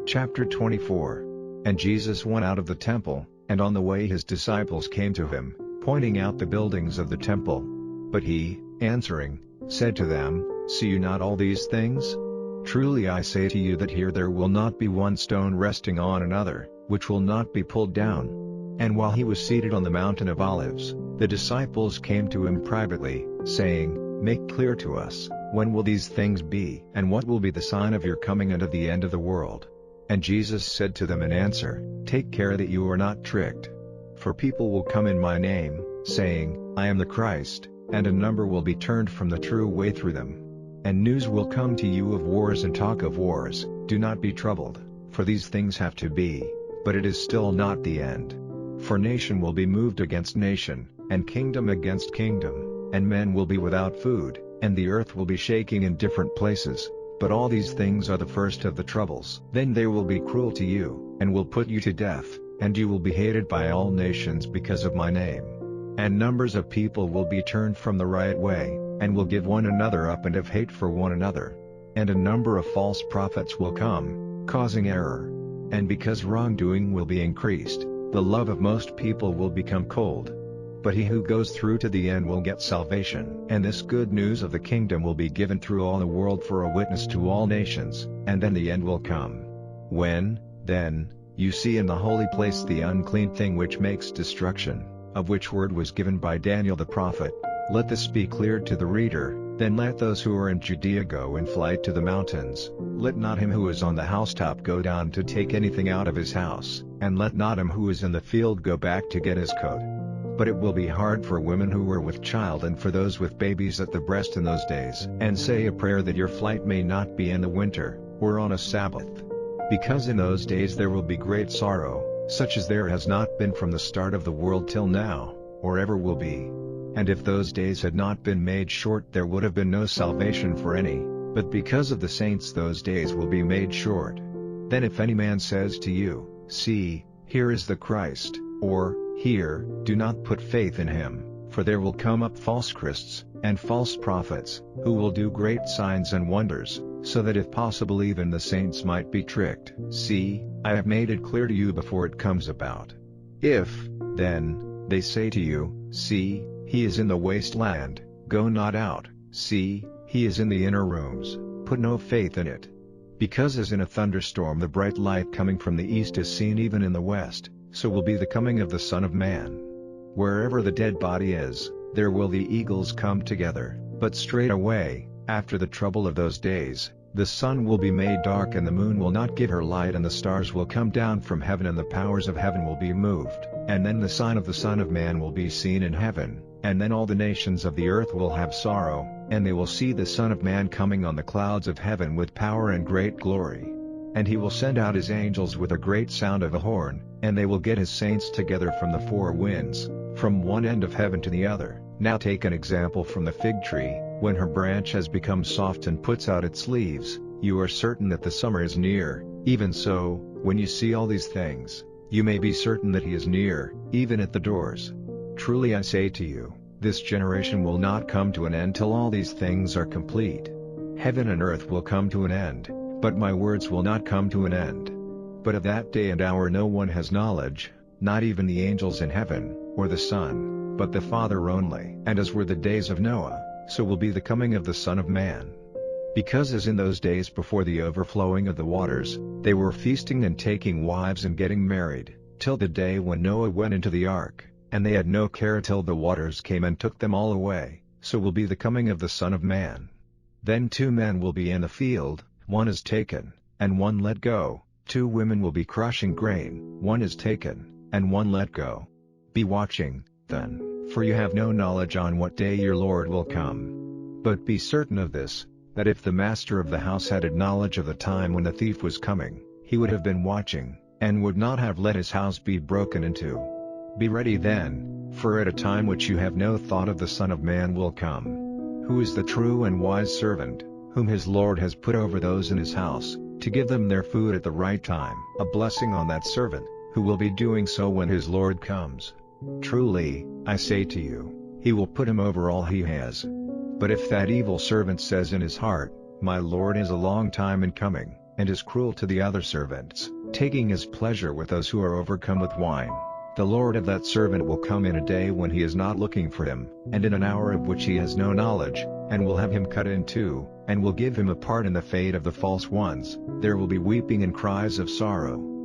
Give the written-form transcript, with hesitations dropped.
Chapter 24. And Jesus went out of the temple, and on the way his disciples came to him, pointing out the buildings of the temple. But he, answering, said to them, See you not all these things? Truly I say to you that here there will not be one stone resting on another, which will not be pulled down. And while he was seated on the mountain of Olives, the disciples came to him privately, saying, Make clear to us, when will these things be, and what will be the sign of your coming and of the end of the world? And Jesus said to them in answer, Take care that you are not tricked. For people will come in my name, saying, I am the Christ, and a number will be turned from the true way through them. And news will come to you of wars and talk of wars. Do not be troubled, for these things have to be, but it is still not the end. For nation will be moved against nation, and kingdom against kingdom, and men will be without food, and the earth will be shaking in different places. But all these things are the first of the troubles. Then they will be cruel to you, and will put you to death, and you will be hated by all nations because of my name. And numbers of people will be turned from the right way, and will give one another up and have hate for one another. And a number of false prophets will come, causing error. And because wrongdoing will be increased, the love of most people will become cold. But he who goes through to the end will get salvation. And this good news of the kingdom will be given through all the world for a witness to all nations, and then the end will come. When, then, you see in the holy place the unclean thing which makes destruction, of which word was given by Daniel the prophet, let this be clear to the reader. Then let those who are in Judea go in flight to the mountains. Let not him who is on the housetop go down to take anything out of his house, and let not him who is in the field go back to get his coat. But it will be hard for women who are with child and for those with babies at the breast in those days. And say a prayer that your flight may not be in the winter, or on a Sabbath. Because in those days there will be great sorrow, such as there has not been from the start of the world till now, or ever will be. And if those days had not been made short there would have been no salvation for any, but because of the saints those days will be made short. Then if any man says to you, See, here is the Christ, or, Here, do not put faith in him, for there will come up false Christs, and false prophets, who will do great signs and wonders, so that if possible even the saints might be tricked. See, I have made it clear to you before it comes about. If, then, they say to you, See, he is in the wasteland, go not out, see, he is in the inner rooms, put no faith in it. Because as in a thunderstorm the bright light coming from the east is seen even in the west, so will be the coming of the Son of Man. Wherever the dead body is, there will the eagles come together. But straightway, after the trouble of those days, the sun will be made dark and the moon will not give her light and the stars will come down from heaven and the powers of heaven will be moved. And then the sign of the Son of Man will be seen in heaven, and then all the nations of the earth will have sorrow, and they will see the Son of Man coming on the clouds of heaven with power and great glory. And he will send out his angels with a great sound of a horn, and they will get his saints together from the four winds, from one end of heaven to the other. Now take an example from the fig tree. When her branch has become soft and puts out its leaves, you are certain that the summer is near. Even so, when you see all these things, you may be certain that he is near, even at the doors. Truly I say to you, this generation will not come to an end till all these things are complete. Heaven and earth will come to an end, but my words will not come to an end. But of that day and hour no one has knowledge, not even the angels in heaven, or the Son, but the Father only. And as were the days of Noah, so will be the coming of the Son of Man. Because as in those days before the overflowing of the waters, they were feasting and taking wives and getting married, till the day when Noah went into the ark, and they had no care till the waters came and took them all away, so will be the coming of the Son of Man. Then 2 men will be in the field, one is taken, and one let go. 2 women will be crushing grain, one is taken, and one let go. Be watching, then, for you have no knowledge on what day your Lord will come. But be certain of this, that if the master of the house had knowledge of the time when the thief was coming, he would have been watching, and would not have let his house be broken into. Be ready then, for at a time which you have no thought of the Son of Man will come. Who is the true and wise servant, whom his Lord has put over those in his house, to give them their food at the right time? A blessing on that servant, who will be doing so when his Lord comes. Truly, I say to you, he will put him over all he has. But if that evil servant says in his heart, My Lord is a long time in coming, and is cruel to the other servants, taking his pleasure with those who are overcome with wine. The Lord of that servant will come in a day when he is not looking for him, and in an hour of which he has no knowledge, and will have him cut in two, and will give him a part in the fate of the false ones. There will be weeping and cries of sorrow.